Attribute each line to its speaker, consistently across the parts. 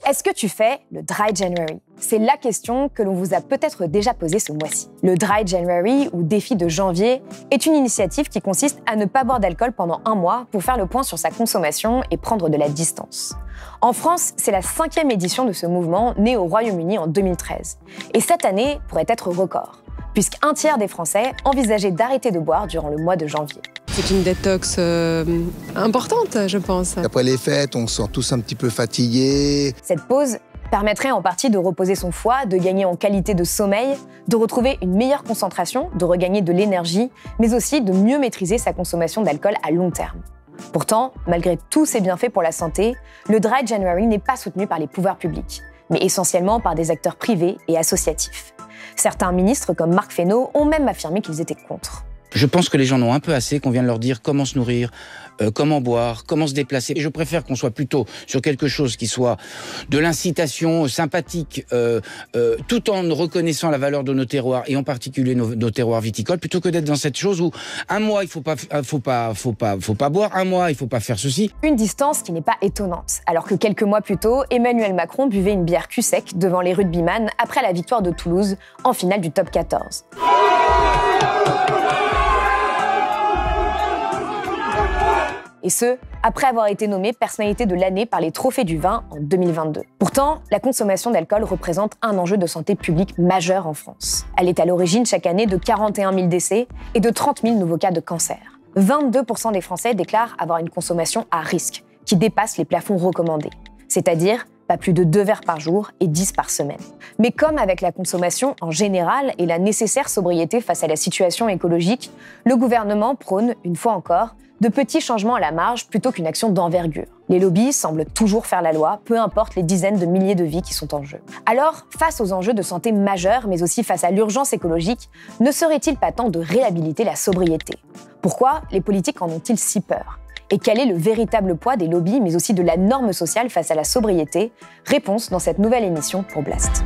Speaker 1: Est-ce que tu fais le Dry January? C'est la question que l'on vous a peut-être déjà posée ce mois-ci. Le Dry January, ou défi de janvier, est une initiative qui consiste à ne pas boire d'alcool pendant un mois pour faire le point sur sa consommation et prendre de la distance. En France, c'est la 5e édition de ce mouvement, né au Royaume-Uni en 2013. Et cette année pourrait être record, puisqu'un tiers des Français envisageaient d'arrêter de boire durant le mois de janvier.
Speaker 2: C'est une détox importante, je pense.
Speaker 3: Après les fêtes, on se sent tous un petit peu fatigués.
Speaker 1: Cette pause permettrait en partie de reposer son foie, de gagner en qualité de sommeil, de retrouver une meilleure concentration, de regagner de l'énergie, mais aussi de mieux maîtriser sa consommation d'alcool à long terme. Pourtant, malgré tous ses bienfaits pour la santé, le Dry January n'est pas soutenu par les pouvoirs publics, mais essentiellement par des acteurs privés et associatifs. Certains ministres, comme Marc Fesneau, ont même affirmé qu'ils étaient contre.
Speaker 4: Je pense que les gens en ont un peu assez qu'on vienne leur dire comment se nourrir, comment boire, comment se déplacer. Et je préfère qu'on soit plutôt sur quelque chose qui soit de l'incitation sympathique, tout en reconnaissant la valeur de nos terroirs, et en particulier nos terroirs viticoles, plutôt que d'être dans cette chose où un mois il faut pas boire, un mois il faut pas faire ceci.
Speaker 1: Une distance qui n'est pas étonnante, alors que quelques mois plus tôt, Emmanuel Macron buvait une bière cul sec devant les rugbyman après la victoire de Toulouse en finale du top 14. Et ce, après avoir été nommé personnalité de l'année par les Trophées du vin en 2022. Pourtant, la consommation d'alcool représente un enjeu de santé publique majeur en France. Elle est à l'origine chaque année de 41 000 décès et de 30 000 nouveaux cas de cancer. 22% des Français déclarent avoir une consommation à risque, qui dépasse les plafonds recommandés, c'est-à-dire pas plus de 2 verres par jour et 10 par semaine. Mais comme avec la consommation en général et la nécessaire sobriété face à la situation écologique, le gouvernement prône, une fois encore, de petits changements à la marge plutôt qu'une action d'envergure. Les lobbies semblent toujours faire la loi, peu importe les dizaines de milliers de vies qui sont en jeu. Alors, face aux enjeux de santé majeurs, mais aussi face à l'urgence écologique, ne serait-il pas temps de réhabiliter la sobriété? Pourquoi les politiques en ont-ils si peur? Et quel est le véritable poids des lobbies, mais aussi de la norme sociale face à la sobriété? Réponse dans cette nouvelle émission pour Blast.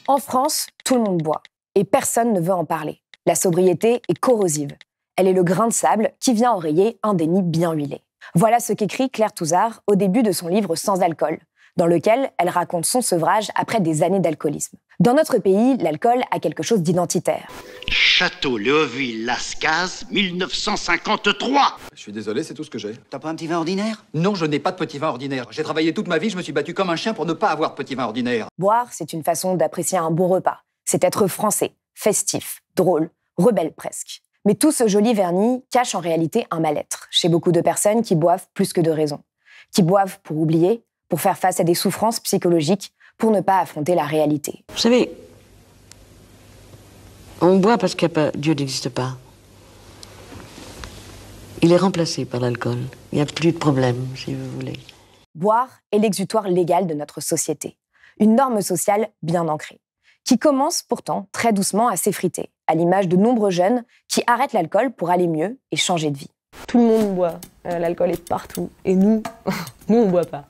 Speaker 1: En France, tout le monde boit, et personne ne veut en parler. La sobriété est corrosive. Elle est le grain de sable qui vient enrayer un déni bien huilé. Voilà ce qu'écrit Claire Touzard au début de son livre Sans alcool, dans lequel elle raconte son sevrage après des années d'alcoolisme. Dans notre pays, l'alcool a quelque chose d'identitaire.
Speaker 5: Château Léoville-Lascaz, 1953.
Speaker 6: Je suis désolé, c'est tout ce que j'ai.
Speaker 5: T'as pas un petit vin ordinaire?
Speaker 6: Non, je n'ai pas de petit vin ordinaire. J'ai travaillé toute ma vie, je me suis battu comme un chien pour ne pas avoir de petit vin ordinaire.
Speaker 1: Boire, c'est une façon d'apprécier un bon repas. C'est être français, festif, drôle, rebelle presque. Mais tout ce joli vernis cache en réalité un mal-être chez beaucoup de personnes qui boivent plus que de raison. Qui boivent pour oublier, pour faire face à des souffrances psychologiques, pour ne pas affronter la réalité.
Speaker 7: Vous savez, on boit parce que Dieu n'existe pas. Il est remplacé par l'alcool. Il n'y a plus de problème, si vous voulez.
Speaker 1: Boire est l'exutoire légal de notre société. Une norme sociale bien ancrée, qui commence pourtant très doucement à s'effriter, à l'image de nombreux jeunes qui arrêtent l'alcool pour aller mieux et changer de vie.
Speaker 8: Tout le monde boit, l'alcool est partout. Et nous, on boit pas.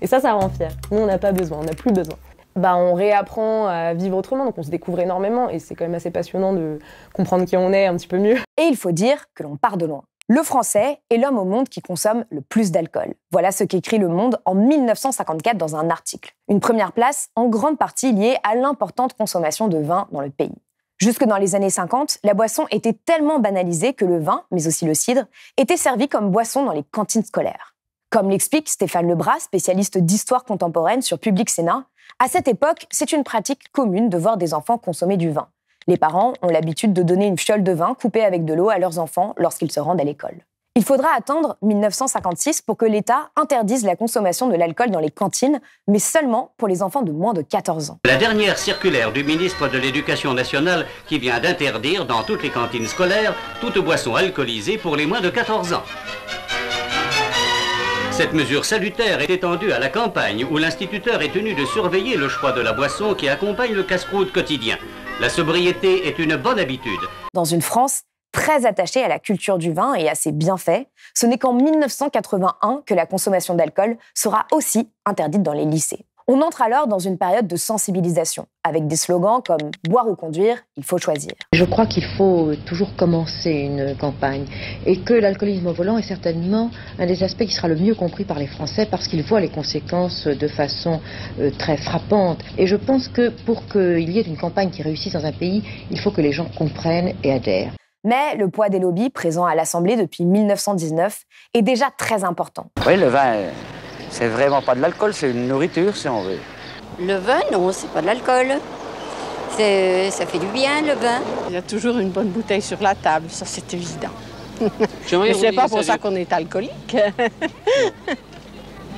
Speaker 8: Et ça rend fier. Nous, on n'a pas besoin, on n'a plus besoin. On réapprend à vivre autrement, donc on se découvre énormément. Et c'est quand même assez passionnant de comprendre qui on est un petit peu mieux.
Speaker 1: Et il faut dire que l'on part de loin. Le Français est l'homme au monde qui consomme le plus d'alcool. Voilà ce qu'écrit Le Monde en 1954 dans un article. Une première place en grande partie liée à l'importante consommation de vin dans le pays. Jusque dans les années 50, la boisson était tellement banalisée que le vin, mais aussi le cidre, était servi comme boisson dans les cantines scolaires. Comme l'explique Stéphane Lebras, spécialiste d'histoire contemporaine sur Public Sénat, à cette époque, c'est une pratique commune de voir des enfants consommer du vin. Les parents ont l'habitude de donner une fiole de vin coupée avec de l'eau à leurs enfants lorsqu'ils se rendent à l'école. Il faudra attendre 1956 pour que l'État interdise la consommation de l'alcool dans les cantines, mais seulement pour les enfants de moins de 14 ans.
Speaker 9: La dernière circulaire du ministre de l'Éducation nationale qui vient d'interdire dans toutes les cantines scolaires toute boisson alcoolisée pour les moins de 14 ans. Cette mesure salutaire est étendue à la campagne où l'instituteur est tenu de surveiller le choix de la boisson qui accompagne le casse-croûte quotidien. La sobriété est une bonne habitude.
Speaker 1: Dans une France très attachée à la culture du vin et à ses bienfaits, ce n'est qu'en 1981 que la consommation d'alcool sera aussi interdite dans les lycées. On entre alors dans une période de sensibilisation, avec des slogans comme « boire ou conduire, il faut choisir ».
Speaker 10: Je crois qu'il faut toujours commencer une campagne et que l'alcoolisme au volant est certainement un des aspects qui sera le mieux compris par les Français parce qu'ils voient les conséquences de façon très frappante. Et je pense que pour qu'il y ait une campagne qui réussisse dans un pays, il faut que les gens comprennent et adhèrent.
Speaker 1: Mais le poids des lobbies présents à l'Assemblée depuis 1919 est déjà très important.
Speaker 11: Oui, le vin, c'est vraiment pas de l'alcool, c'est une nourriture si on veut.
Speaker 12: Le vin, non, c'est pas de l'alcool. Ça fait du bien, le vin.
Speaker 13: Il y a toujours une bonne bouteille sur la table, ça c'est évident. Mais c'est pas pour ça qu'on est alcoolique.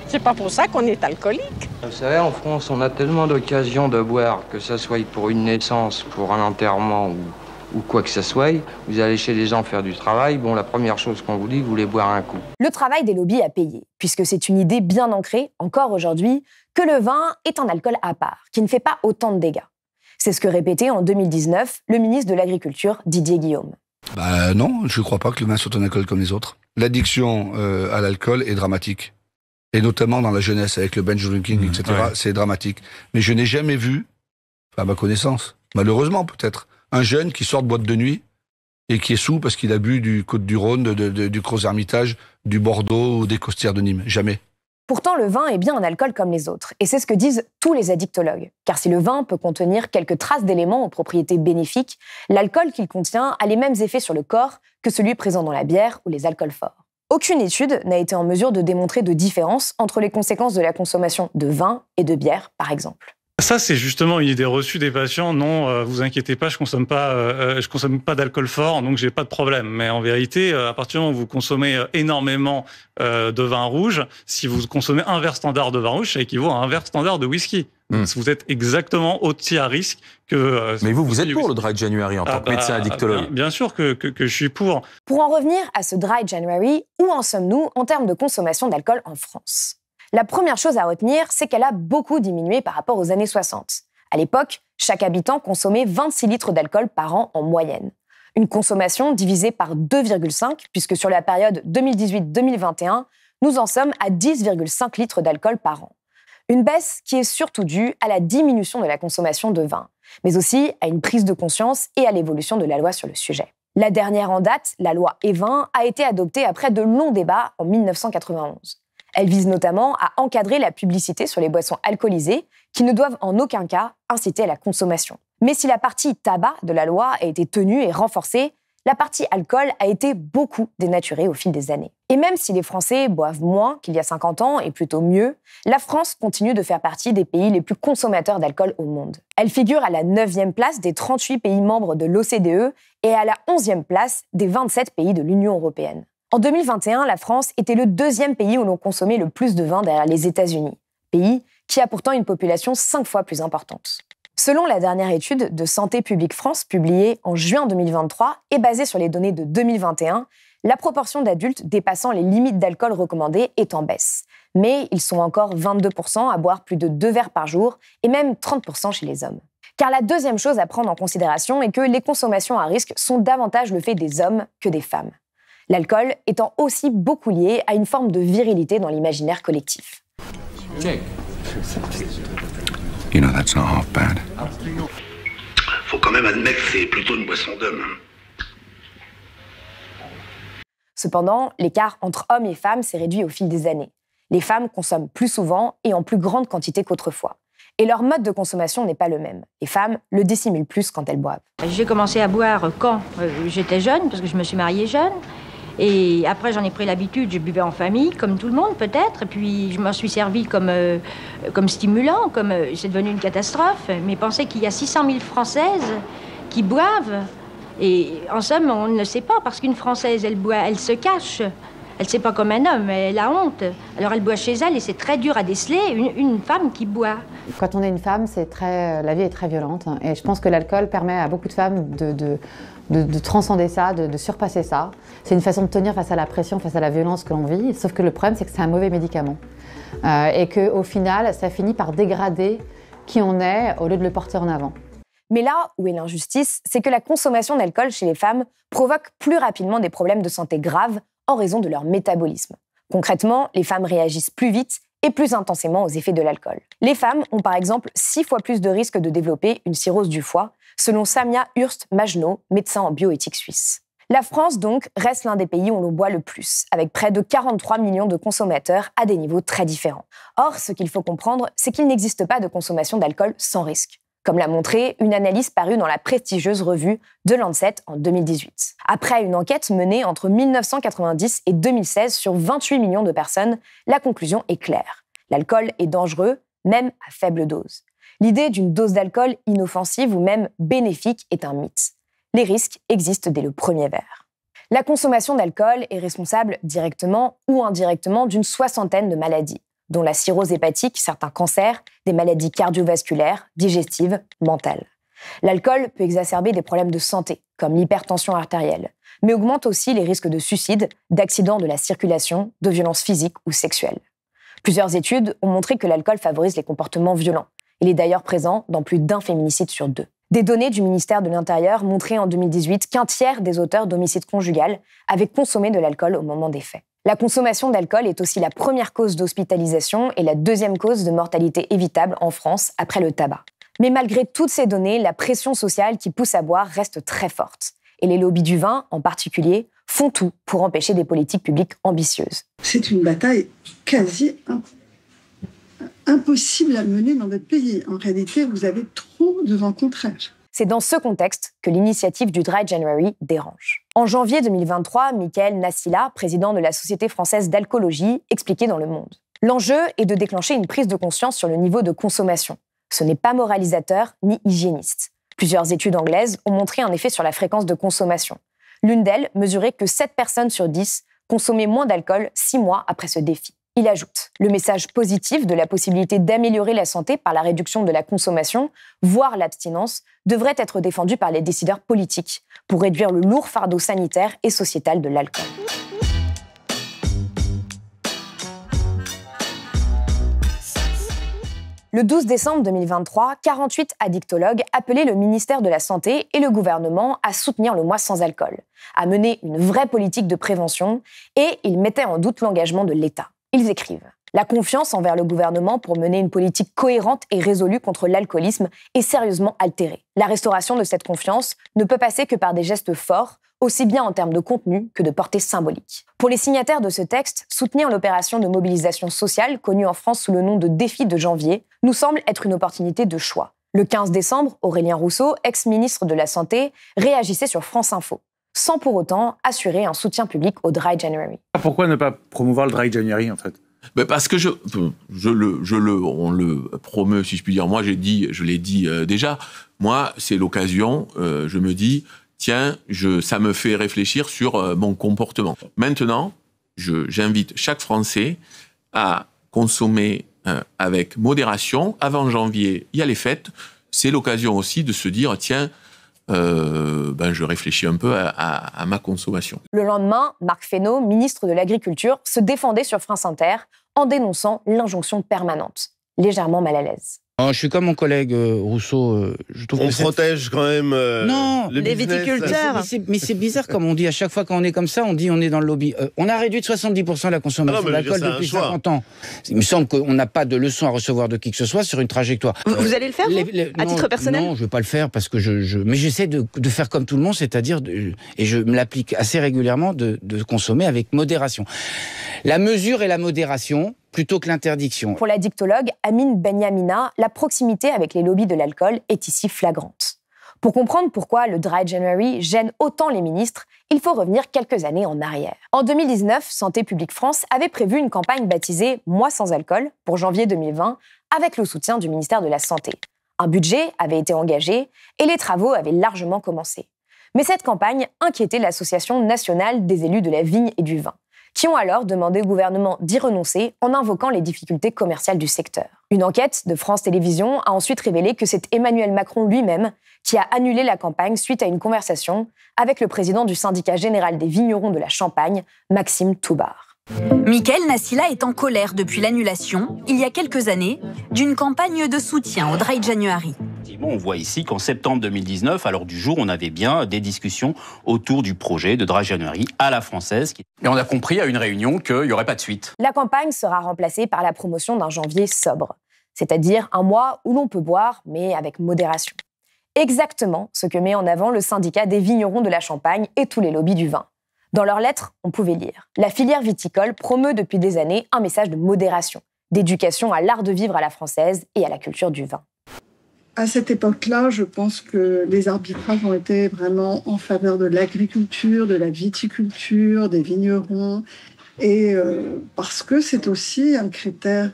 Speaker 13: C'est pas pour ça qu'on est alcoolique.
Speaker 14: Vous savez, en France, on a tellement d'occasions de boire, que ça soit pour une naissance, pour un enterrement ou quoi que ce soit. Vous allez chez les gens faire du travail, bon, la première chose qu'on vous dit, vous voulez boire un coup.
Speaker 1: Le travail des lobbies a payé, puisque c'est une idée bien ancrée, encore aujourd'hui, que le vin est un alcool à part, qui ne fait pas autant de dégâts. C'est ce que répétait en 2019 le ministre de l'Agriculture, Didier Guillaume.
Speaker 3: Non, je ne crois pas que le vin soit un alcool comme les autres. L'addiction à l'alcool est dramatique. Et notamment dans la jeunesse, avec le binge drinking, etc., ouais. C'est dramatique. Mais je n'ai jamais vu, à ma connaissance, malheureusement peut-être, un jeune qui sort de boîte de nuit et qui est saoul parce qu'il a bu du Côte-du-Rhône, du Creux-Hermitage, du Bordeaux ou des Costières de Nîmes. Jamais.
Speaker 1: Pourtant, le vin est bien un alcool comme les autres. Et c'est ce que disent tous les addictologues. Car si le vin peut contenir quelques traces d'éléments aux propriétés bénéfiques, l'alcool qu'il contient a les mêmes effets sur le corps que celui présent dans la bière ou les alcools forts. Aucune étude n'a été en mesure de démontrer de différence entre les conséquences de la consommation de vin et de bière, par exemple.
Speaker 15: Ça, c'est justement une idée reçue des patients. Non, vous inquiétez pas, je consomme pas d'alcool fort, donc j'ai pas de problème. Mais en vérité, à partir du moment où vous consommez énormément de vin rouge, si vous consommez un verre standard de vin rouge, ça équivaut à un verre standard de whisky. Donc, vous êtes exactement aussi à risque que...
Speaker 16: Mais vous êtes pour le Dry January en tant que médecin addictologue?
Speaker 15: Bien sûr que je suis pour.
Speaker 1: Pour en revenir à ce Dry January, où en sommes-nous en termes de consommation d'alcool en France ? La première chose à retenir, c'est qu'elle a beaucoup diminué par rapport aux années 60. À l'époque, chaque habitant consommait 26 litres d'alcool par an en moyenne. Une consommation divisée par 2,5, puisque sur la période 2018-2021, nous en sommes à 10,5 litres d'alcool par an. Une baisse qui est surtout due à la diminution de la consommation de vin, mais aussi à une prise de conscience et à l'évolution de la loi sur le sujet. La dernière en date, la loi E20, a été adoptée après de longs débats en 1991. Elle vise notamment à encadrer la publicité sur les boissons alcoolisées qui ne doivent en aucun cas inciter à la consommation. Mais si la partie tabac de la loi a été tenue et renforcée, la partie alcool a été beaucoup dénaturée au fil des années. Et même si les Français boivent moins qu'il y a 50 ans et plutôt mieux, la France continue de faire partie des pays les plus consommateurs d'alcool au monde. Elle figure à la 9e place des 38 pays membres de l'OCDE et à la 11e place des 27 pays de l'Union européenne. En 2021, la France était le 2e pays où l'on consommait le plus de vin derrière les États-Unis, pays qui a pourtant une population 5 fois plus importante. Selon la dernière étude de Santé publique France publiée en juin 2023 et basée sur les données de 2021, la proportion d'adultes dépassant les limites d'alcool recommandées est en baisse. Mais ils sont encore 22% à boire plus de 2 verres par jour et même 30% chez les hommes. Car la deuxième chose à prendre en considération est que les consommations à risque sont davantage le fait des hommes que des femmes. L'alcool étant aussi beaucoup lié à une forme de virilité dans l'imaginaire collectif.
Speaker 17: You know, that's not half bad.
Speaker 5: Faut quand même admettre que c'est plutôt une boisson d'homme.
Speaker 1: Cependant, l'écart entre hommes et femmes s'est réduit au fil des années. Les femmes consomment plus souvent et en plus grande quantité qu'autrefois. Et leur mode de consommation n'est pas le même. Les femmes le dissimulent plus quand elles boivent.
Speaker 18: J'ai commencé à boire quand j'étais jeune, parce que je me suis mariée jeune. Et après, j'en ai pris l'habitude, je buvais en famille, comme tout le monde peut-être. Et puis, je m'en suis servi comme stimulant, c'est devenu une catastrophe. Mais pensez qu'il y a 600 000 Françaises qui boivent. Et en somme, on ne le sait pas, parce qu'une Française, elle boit, elle se cache. Elle ne sait pas comme un homme, elle a honte. Alors elle boit chez elle et c'est très dur à déceler une femme qui boit.
Speaker 19: Quand on est une femme, la vie est très violente. Et je pense que l'alcool permet à beaucoup de femmes de transcender ça, de surpasser ça. C'est une façon de tenir face à la pression, face à la violence que l'on vit. Sauf que le problème, c'est que c'est un mauvais médicament. Et qu'au final, ça finit par dégrader qui on est au lieu de le porter en avant.
Speaker 1: Mais là où est l'injustice, c'est que la consommation d'alcool chez les femmes provoque plus rapidement des problèmes de santé graves en raison de leur métabolisme. Concrètement, les femmes réagissent plus vite et plus intensément aux effets de l'alcool. Les femmes ont par exemple 6 fois plus de risques de développer une cirrhose du foie, selon Samia Hurst-Magenot, médecin en bioéthique suisse. La France, donc, reste l'un des pays où l'on boit le plus, avec près de 43 millions de consommateurs à des niveaux très différents. Or, ce qu'il faut comprendre, c'est qu'il n'existe pas de consommation d'alcool sans risque, comme l'a montré une analyse parue dans la prestigieuse revue The Lancet en 2018. Après une enquête menée entre 1990 et 2016 sur 28 millions de personnes, la conclusion est claire. L'alcool est dangereux, même à faible dose. L'idée d'une dose d'alcool inoffensive ou même bénéfique est un mythe. Les risques existent dès le premier verre. La consommation d'alcool est responsable directement ou indirectement d'une soixantaine de maladies, dont la cirrhose hépatique, certains cancers, des maladies cardiovasculaires, digestives, mentales. L'alcool peut exacerber des problèmes de santé, comme l'hypertension artérielle, mais augmente aussi les risques de suicide, d'accidents de la circulation, de violences physiques ou sexuelles. Plusieurs études ont montré que l'alcool favorise les comportements violents. Il est d'ailleurs présent dans plus d'1 féminicide sur 2. Des données du ministère de l'Intérieur montraient en 2018 qu'un tiers des auteurs d'homicide conjugal avaient consommé de l'alcool au moment des faits. La consommation d'alcool est aussi la première cause d'hospitalisation et la deuxième cause de mortalité évitable en France après le tabac. Mais malgré toutes ces données, la pression sociale qui pousse à boire reste très forte. Et les lobbies du vin, en particulier, font tout pour empêcher des politiques publiques ambitieuses.
Speaker 20: C'est une bataille quasi impossible à mener dans notre pays. En réalité, vous avez trop de vent contraire.
Speaker 1: C'est dans ce contexte que l'initiative du Dry January dérange. En janvier 2023, Michael Nassila, président de la Société française d'alcoolologie, expliquait dans Le Monde. L'enjeu est de déclencher une prise de conscience sur le niveau de consommation. Ce n'est pas moralisateur ni hygiéniste. Plusieurs études anglaises ont montré un effet sur la fréquence de consommation. L'une d'elles mesurait que 7 personnes sur 10 consommaient moins d'alcool 6 mois après ce défi. Il ajoute « Le message positif de la possibilité d'améliorer la santé par la réduction de la consommation, voire l'abstinence, devrait être défendu par les décideurs politiques pour réduire le lourd fardeau sanitaire et sociétal de l'alcool. » Le 12 décembre 2023, 48 addictologues appelaient le ministère de la Santé et le gouvernement à soutenir le mois sans alcool, à mener une vraie politique de prévention, et ils mettaient en doute l'engagement de l'État. Ils écrivent « La confiance envers le gouvernement pour mener une politique cohérente et résolue contre l'alcoolisme est sérieusement altérée. La restauration de cette confiance ne peut passer que par des gestes forts, aussi bien en termes de contenu que de portée symbolique. » Pour les signataires de ce texte, soutenir l'opération de mobilisation sociale, connue en France sous le nom de Défi de janvier, nous semble être une opportunité de choix. Le 15 décembre, Aurélien Rousseau, ex-ministre de la Santé, réagissait sur France Info, sans pour autant assurer un soutien public au Dry January.
Speaker 21: Pourquoi ne pas promouvoir le Dry January, en fait ?
Speaker 16: Parce que on le promeut, si je puis dire. Moi, je l'ai dit déjà. Moi, c'est l'occasion. Je me dis, tiens, ça me fait réfléchir sur mon comportement. Maintenant, j'invite chaque Français à consommer avec modération. Avant janvier, il y a les fêtes. C'est l'occasion aussi de se dire, tiens, je réfléchis un peu à ma consommation.
Speaker 1: Le lendemain, Marc Fesneau, ministre de l'Agriculture, se défendait sur France Inter en dénonçant l'injonction permanente, légèrement mal à l'aise.
Speaker 4: Je suis comme mon collègue Rousseau. Je trouve
Speaker 22: on protège quand même
Speaker 4: les
Speaker 22: viticulteurs.
Speaker 4: Mais c'est bizarre comme on dit. À chaque fois quand on est comme ça, on dit on est dans le lobby. On a réduit de 70% la consommation d'alcool depuis 50 ans. Il me semble qu'on n'a pas de leçon à recevoir de qui que ce soit sur une trajectoire.
Speaker 1: Vous allez le faire, à titre personnel ?
Speaker 4: Non, je ne vais pas le faire parce que mais j'essaie de faire comme tout le monde, c'est-à-dire, et je me l'applique assez régulièrement, de consommer avec modération. La mesure et la modération, plutôt que l'interdiction.
Speaker 1: Pour l'addictologue Amine Benyamina, la proximité avec les lobbies de l'alcool est ici flagrante. Pour comprendre pourquoi le Dry January gêne autant les ministres, il faut revenir quelques années en arrière. En 2019, Santé publique France avait prévu une campagne baptisée « Mois sans alcool » pour janvier 2020, avec le soutien du ministère de la Santé. Un budget avait été engagé et les travaux avaient largement commencé. Mais cette campagne inquiétait l'Association nationale des élus de la vigne et du vin, qui ont alors demandé au gouvernement d'y renoncer en invoquant les difficultés commerciales du secteur. Une enquête de France Télévisions a ensuite révélé que c'est Emmanuel Macron lui-même qui a annulé la campagne suite à une conversation avec le président du syndicat général des vignerons de la Champagne, Maxime Toubard.
Speaker 2: Mickaël Nassila est en colère depuis l'annulation, il y a quelques années, d'une campagne de soutien au Dry January.
Speaker 22: On voit ici qu'en septembre 2019, à l'heure du jour, on avait bien des discussions autour du projet de Dry January à la française. Et on a compris à une réunion qu'il n'y aurait pas de suite.
Speaker 1: La campagne sera remplacée par la promotion d'un janvier sobre, c'est-à-dire un mois où l'on peut boire, mais avec modération. Exactement ce que met en avant le syndicat des vignerons de la Champagne et tous les lobbies du vin. Dans leurs lettres, on pouvait lire « La filière viticole promeut depuis des années un message de modération, d'éducation à l'art de vivre à la française et à la culture du vin. »
Speaker 20: À cette époque-là, je pense que les arbitrages ont été vraiment en faveur de l'agriculture, de la viticulture, des vignerons, et parce que c'est aussi un critère,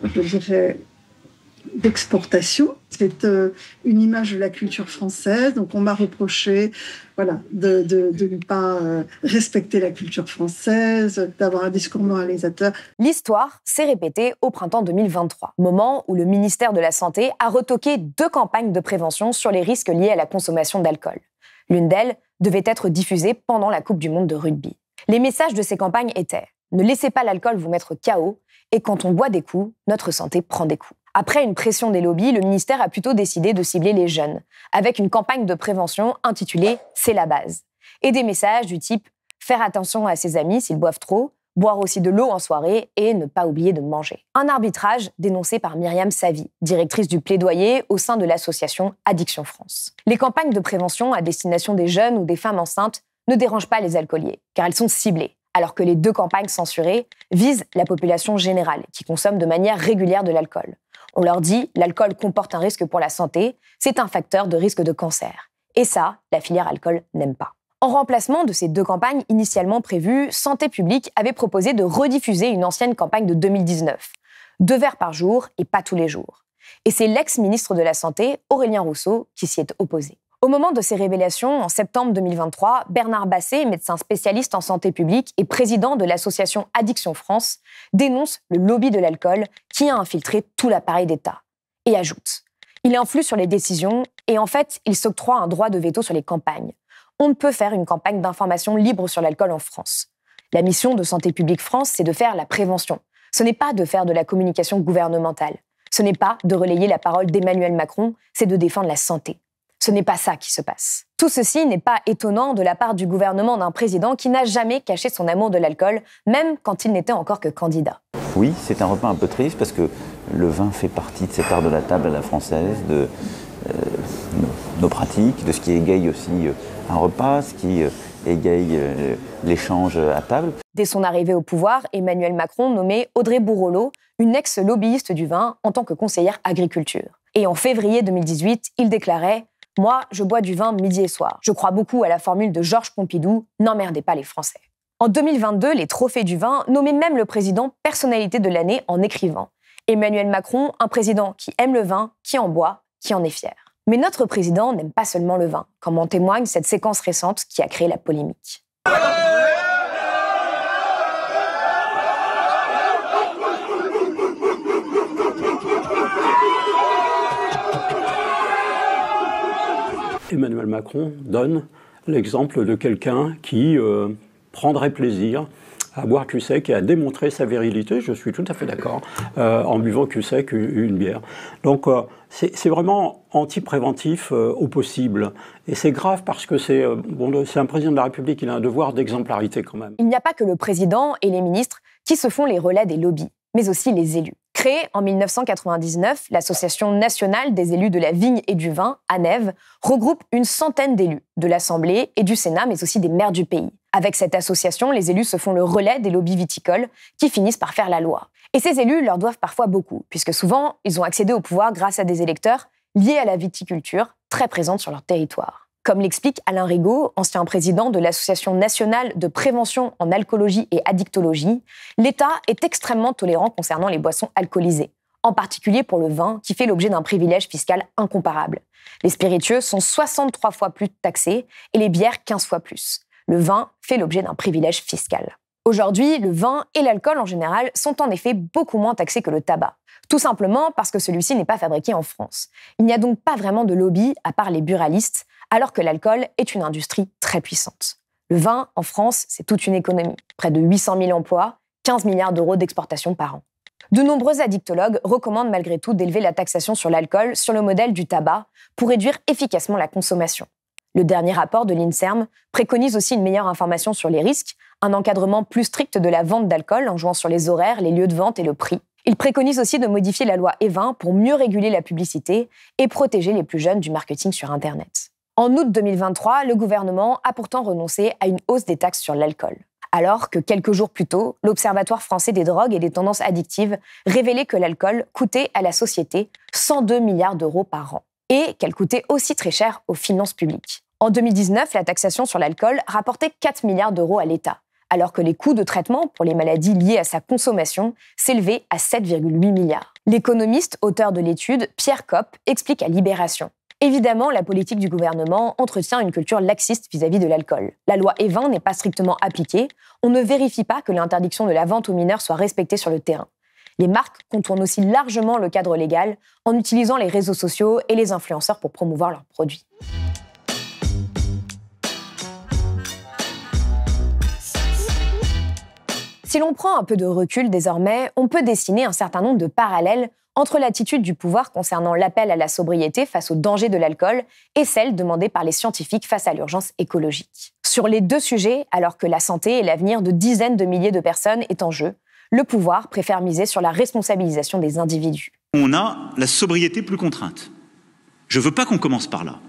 Speaker 20: je dirais, d'exportation. C'est une image de la culture française, donc on m'a reproché de ne pas respecter la culture française, d'avoir un discours moralisateur.
Speaker 1: L'histoire s'est répétée au printemps 2023, moment où le ministère de la Santé a retoqué 2 campagnes de prévention sur les risques liés à la consommation d'alcool. L'une d'elles devait être diffusée pendant la Coupe du Monde de rugby. Les messages de ces campagnes étaient « Ne laissez pas l'alcool vous mettre KO et quand on boit des coups, notre santé prend des coups ». Après une pression des lobbies, le ministère a plutôt décidé de cibler les jeunes, avec une campagne de prévention intitulée « C'est la base » et des messages du type « Faire attention à ses amis s'ils boivent trop », boire aussi de l'eau en soirée et ne pas oublier de manger. Un arbitrage dénoncé par Myriam Savy, directrice du plaidoyer au sein de l'association Addiction France. Les campagnes de prévention à destination des jeunes ou des femmes enceintes ne dérangent pas les alcooliers, car elles sont ciblées, alors que les 2 campagnes censurées visent la population générale qui consomme de manière régulière de l'alcool. On leur dit « l'alcool comporte un risque pour la santé, c'est un facteur de risque de cancer ». Et ça, la filière alcool n'aime pas. En remplacement de ces 2 campagnes initialement prévues, Santé publique avait proposé de rediffuser une ancienne campagne de 2019. 2 verres par jour et pas tous les jours. Et c'est l'ex-ministre de la Santé, Aurélien Rousseau, qui s'y est opposé. Au moment de ces révélations, en septembre 2023, Bernard Basset, médecin spécialiste en santé publique et président de l'association Addiction France, dénonce le lobby de l'alcool qui a infiltré tout l'appareil d'État. Et ajoute « Il influe sur les décisions et en fait, il s'octroie un droit de veto sur les campagnes. On ne peut faire une campagne d'information libre sur l'alcool en France. La mission de Santé publique France, c'est de faire la prévention. Ce n'est pas de faire de la communication gouvernementale. Ce n'est pas de relayer la parole d'Emmanuel Macron, c'est de défendre la santé. Ce n'est pas ça qui se passe. Tout ceci n'est pas étonnant de la part du gouvernement d'un président qui n'a jamais caché son amour de l'alcool, même quand il n'était encore que candidat.
Speaker 23: Oui, c'est un repas un peu triste parce que le vin fait partie de cet art de la table à la française, de nos pratiques, de ce qui égaye aussi un repas, ce qui égaye l'échange à table.
Speaker 1: Dès son arrivée au pouvoir, Emmanuel Macron nommait Audrey Bourrelot, une ex-lobbyiste du vin, en tant que conseillère agriculture. Et en février 2018, il déclarait « Moi, je bois du vin midi et soir. Je crois beaucoup à la formule de Georges Pompidou, n'emmerdez pas les Français. » En 2022, les trophées du vin nommaient même le président personnalité de l'année en écrivant « Emmanuel Macron, un président qui aime le vin, qui en boit, qui en est fier. » Mais notre président n'aime pas seulement le vin, comme en témoigne cette séquence récente qui a créé la polémique.
Speaker 24: Emmanuel Macron donne l'exemple de quelqu'un qui prendrait plaisir à boire cul sec et à démontrer sa virilité, je suis tout à fait d'accord, en buvant cul sec une bière. Donc c'est vraiment anti-préventif au possible. Et c'est grave parce que c'est un président de la République, il a un devoir d'exemplarité quand même.
Speaker 1: Il n'y a pas que le président et les ministres qui se font les relais des lobbies, mais aussi les élus. Créée en 1999, l'Association nationale des élus de la vigne et du vin, ANEV, regroupe une centaine d'élus de l'Assemblée et du Sénat, mais aussi des maires du pays. Avec cette association, les élus se font le relais des lobbies viticoles qui finissent par faire la loi. Et ces élus leur doivent parfois beaucoup, puisque souvent, ils ont accédé au pouvoir grâce à des électeurs liés à la viticulture, très présente sur leur territoire. Comme l'explique Alain Rigaud, ancien président de l'Association nationale de prévention en alcoolologie et addictologie, l'État est extrêmement tolérant concernant les boissons alcoolisées, en particulier pour le vin qui fait l'objet d'un privilège fiscal incomparable. Les spiritueux sont 63 fois plus taxés et les bières 15 fois plus. Le vin fait l'objet d'un privilège fiscal. Aujourd'hui, le vin et l'alcool en général sont en effet beaucoup moins taxés que le tabac. Tout simplement parce que celui-ci n'est pas fabriqué en France. Il n'y a donc pas vraiment de lobby à part les buralistes, alors que l'alcool est une industrie très puissante. Le vin, en France, c'est toute une économie. Près de 800 000 emplois, 15 milliards d'euros d'exportation par an. De nombreux addictologues recommandent malgré tout d'élever la taxation sur l'alcool sur le modèle du tabac pour réduire efficacement la consommation. Le dernier rapport de l'INSERM préconise aussi une meilleure information sur les risques, un encadrement plus strict de la vente d'alcool en jouant sur les horaires, les lieux de vente et le prix. Il préconise aussi de modifier la loi E20 pour mieux réguler la publicité et protéger les plus jeunes du marketing sur Internet. En août 2023, le gouvernement a pourtant renoncé à une hausse des taxes sur l'alcool. Alors que quelques jours plus tôt, l'Observatoire français des drogues et des tendances addictives révélait que l'alcool coûtait à la société 102 milliards d'euros par an et qu'elle coûtait aussi très cher aux finances publiques. En 2019, la taxation sur l'alcool rapportait 4 milliards d'euros à l'État, alors que les coûts de traitement pour les maladies liées à sa consommation s'élevaient à 7,8 milliards. L'économiste, auteur de l'étude, Pierre Kopp, explique à Libération. Évidemment, la politique du gouvernement entretient une culture laxiste vis-à-vis de l'alcool. La loi E20 n'est pas strictement appliquée, on ne vérifie pas que l'interdiction de la vente aux mineurs soit respectée sur le terrain. Les marques contournent aussi largement le cadre légal en utilisant les réseaux sociaux et les influenceurs pour promouvoir leurs produits. Si l'on prend un peu de recul désormais, on peut dessiner un certain nombre de parallèles entre l'attitude du pouvoir concernant l'appel à la sobriété face aux dangers de l'alcool et celle demandée par les scientifiques face à l'urgence écologique. Sur les deux sujets, alors que la santé et l'avenir de dizaines de milliers de personnes est en jeu, le pouvoir préfère miser sur la responsabilisation des individus.
Speaker 6: On a la sobriété plus contrainte. Je ne veux pas qu'on commence par là,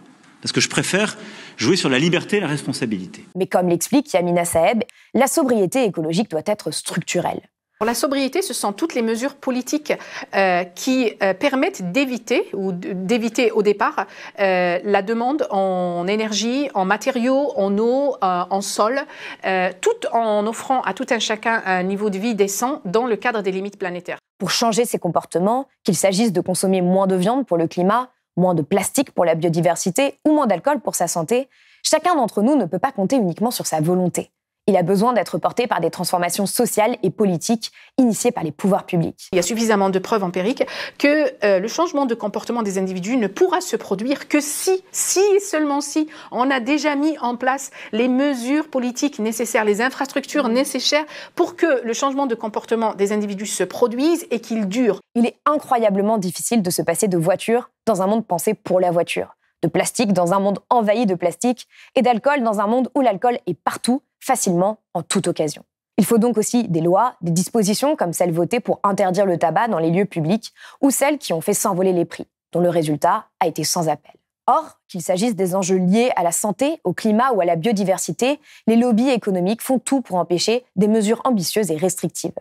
Speaker 6: parce que je préfère jouer sur la liberté et la responsabilité.
Speaker 1: Mais comme l'explique Yamina Saeb, la sobriété écologique doit être structurelle.
Speaker 7: Pour la sobriété, ce sont toutes les mesures politiques qui permettent d'éviter au départ la demande en énergie, en matériaux, en eau, en sol, tout en offrant à tout un chacun un niveau de vie décent dans le cadre des limites planétaires.
Speaker 1: Pour changer ces comportements, qu'il s'agisse de consommer moins de viande pour le climat, moins de plastique pour la biodiversité ou moins d'alcool pour sa santé, chacun d'entre nous ne peut pas compter uniquement sur sa volonté. Il a besoin d'être porté par des transformations sociales et politiques initiées par les pouvoirs publics.
Speaker 7: Il y a suffisamment de preuves empiriques que le changement de comportement des individus ne pourra se produire que si et seulement si on a déjà mis en place les mesures politiques nécessaires, les infrastructures nécessaires pour que le changement de comportement des individus se produise et qu'il dure.
Speaker 1: Il est incroyablement difficile de se passer de voiture dans un monde pensé pour la voiture, de plastique dans un monde envahi de plastique et d'alcool dans un monde où l'alcool est partout, facilement, en toute occasion. Il faut donc aussi des lois, des dispositions comme celles votées pour interdire le tabac dans les lieux publics ou celles qui ont fait s'envoler les prix, dont le résultat a été sans appel. Or, qu'il s'agisse des enjeux liés à la santé, au climat ou à la biodiversité, les lobbies économiques font tout pour empêcher des mesures ambitieuses et restrictives.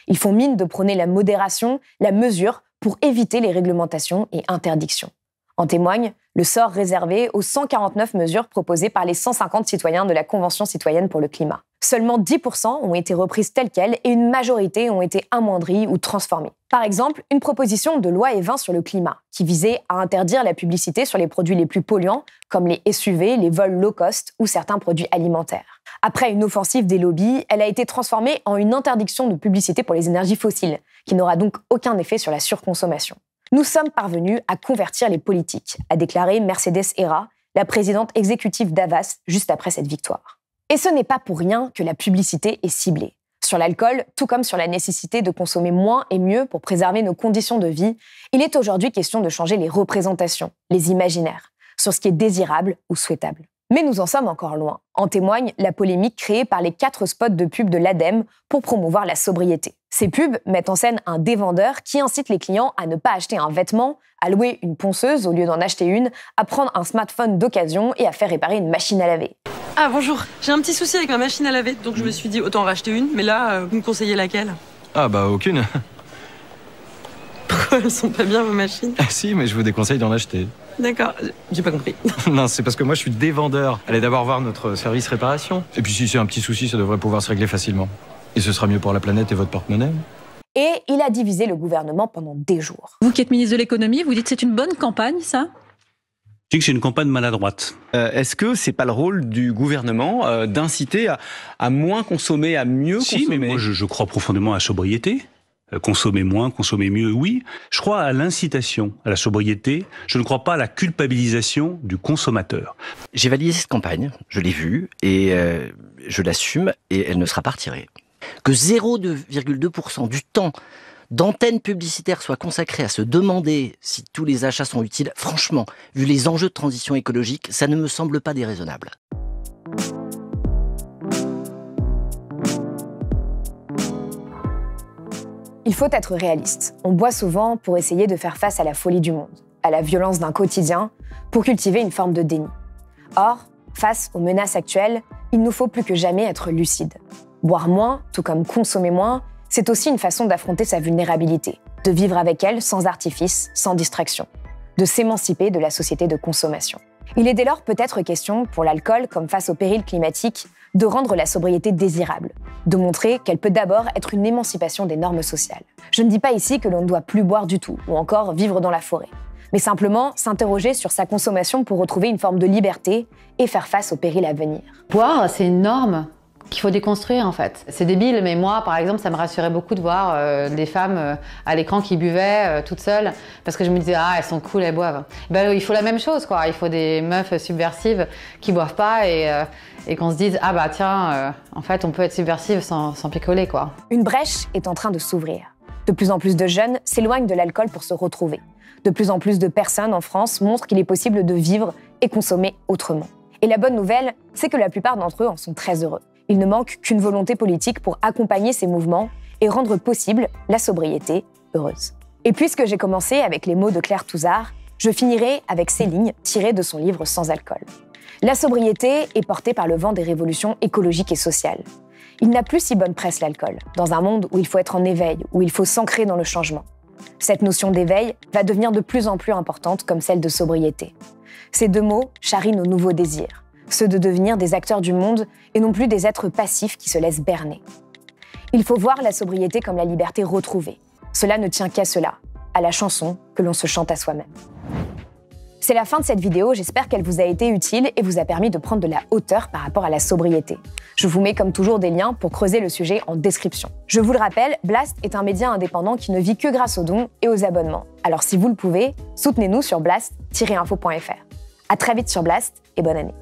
Speaker 1: Ils font mine de prôner la modération, la mesure, pour éviter les réglementations et interdictions. En témoigne le sort réservé aux 149 mesures proposées par les 150 citoyens de la Convention citoyenne pour le climat. Seulement 10% ont été reprises telles quelles et une majorité ont été amoindries ou transformées. Par exemple, une proposition de loi E20 sur le climat, qui visait à interdire la publicité sur les produits les plus polluants, comme les SUV, les vols low cost ou certains produits alimentaires. Après une offensive des lobbies, elle a été transformée en une interdiction de publicité pour les énergies fossiles, qui n'aura donc aucun effet sur la surconsommation. Nous sommes parvenus à convertir les politiques, a déclaré Mercedes Hera, la présidente exécutive d'Havas, juste après cette victoire. Et ce n'est pas pour rien que la publicité est ciblée. Sur l'alcool, tout comme sur la nécessité de consommer moins et mieux pour préserver nos conditions de vie, il est aujourd'hui question de changer les représentations, les imaginaires, sur ce qui est désirable ou souhaitable. Mais nous en sommes encore loin. En témoigne la polémique créée par les 4 spots de pub de l'ADEME pour promouvoir la sobriété. Ces pubs mettent en scène un dévendeur qui incite les clients à ne pas acheter un vêtement, à louer une ponceuse au lieu d'en acheter une, à prendre un smartphone d'occasion et à faire réparer une machine à laver.
Speaker 8: Ah bonjour, j'ai un petit souci avec ma machine à laver, donc je me suis dit autant en racheter une, mais là, vous me conseillez laquelle?
Speaker 9: Ah bah aucune.
Speaker 8: Pourquoi elles sont pas bien vos machines?
Speaker 9: Ah si, mais je vous déconseille d'en acheter.
Speaker 8: D'accord, j'ai pas compris.
Speaker 9: Non, c'est parce que moi je suis dévendeur. Allez d'abord voir notre service réparation. Et puis si c'est un petit souci, ça devrait pouvoir se régler facilement. Et ce sera mieux pour la planète et votre porte-monnaie.
Speaker 1: Et il a divisé le gouvernement pendant des jours.
Speaker 25: Vous qui êtes ministre de l'économie, vous dites que c'est une bonne campagne, ça?
Speaker 6: Je dis que c'est une campagne maladroite.
Speaker 9: Est-ce que c'est pas le rôle du gouvernement d'inciter à moins consommer, à mieux consommer?
Speaker 6: Mais moi je crois profondément à la sobriété.
Speaker 10: Consommer moins, consommer mieux, oui. Je crois à l'incitation, à la sobriété. Je ne crois pas à la culpabilisation du consommateur.
Speaker 11: J'ai validé cette campagne, je l'ai vue, et je l'assume, et elle ne sera pas retirée. Que 0,2% du temps d'antenne publicitaire soit consacré à se demander si tous les achats sont utiles, franchement, vu les enjeux de transition écologique, ça ne me semble pas déraisonnable.
Speaker 1: Il faut être réaliste. On boit souvent pour essayer de faire face à la folie du monde, à la violence d'un quotidien, pour cultiver une forme de déni. Or, face aux menaces actuelles, il nous faut plus que jamais être lucide. Boire moins, tout comme consommer moins, c'est aussi une façon d'affronter sa vulnérabilité, de vivre avec elle sans artifice, sans distraction, de s'émanciper de la société de consommation. Il est dès lors peut-être question, pour l'alcool comme face au péril climatique, de rendre la sobriété désirable, de montrer qu'elle peut d'abord être une émancipation des normes sociales. Je ne dis pas ici que l'on ne doit plus boire du tout, ou encore vivre dans la forêt, mais simplement s'interroger sur sa consommation pour retrouver une forme de liberté et faire face aux périls à venir.
Speaker 19: Boire, c'est une norme qu'il faut déconstruire en fait. C'est débile, mais moi par exemple ça me rassurait beaucoup de voir des femmes à l'écran qui buvaient toutes seules, parce que je me disais ah elles sont cool, elles boivent. Il faut la même chose quoi, il faut des meufs subversives qui boivent pas et qu'on se dise ah bah tiens en fait on peut être subversive sans picoler quoi.
Speaker 1: Une brèche est en train de s'ouvrir. De plus en plus de jeunes s'éloignent de l'alcool pour se retrouver. De plus en plus de personnes en France montrent qu'il est possible de vivre et consommer autrement. Et la bonne nouvelle, c'est que la plupart d'entre eux en sont très heureux. Il ne manque qu'une volonté politique pour accompagner ces mouvements et rendre possible la sobriété heureuse. Et puisque j'ai commencé avec les mots de Claire Touzard, je finirai avec ces lignes tirées de son livre Sans alcool. La sobriété est portée par le vent des révolutions écologiques et sociales. Il n'a plus si bonne presse l'alcool, dans un monde où il faut être en éveil, où il faut s'ancrer dans le changement. Cette notion d'éveil va devenir de plus en plus importante comme celle de sobriété. Ces deux mots charrient nos nouveaux désirs, ceux de devenir des acteurs du monde et non plus des êtres passifs qui se laissent berner. Il faut voir la sobriété comme la liberté retrouvée. Cela ne tient qu'à cela, à la chanson que l'on se chante à soi-même. C'est la fin de cette vidéo, j'espère qu'elle vous a été utile et vous a permis de prendre de la hauteur par rapport à la sobriété. Je vous mets comme toujours des liens pour creuser le sujet en description. Je vous le rappelle, Blast est un média indépendant qui ne vit que grâce aux dons et aux abonnements. Alors si vous le pouvez, soutenez-nous sur blast-info.fr. À très vite sur Blast et bonne année.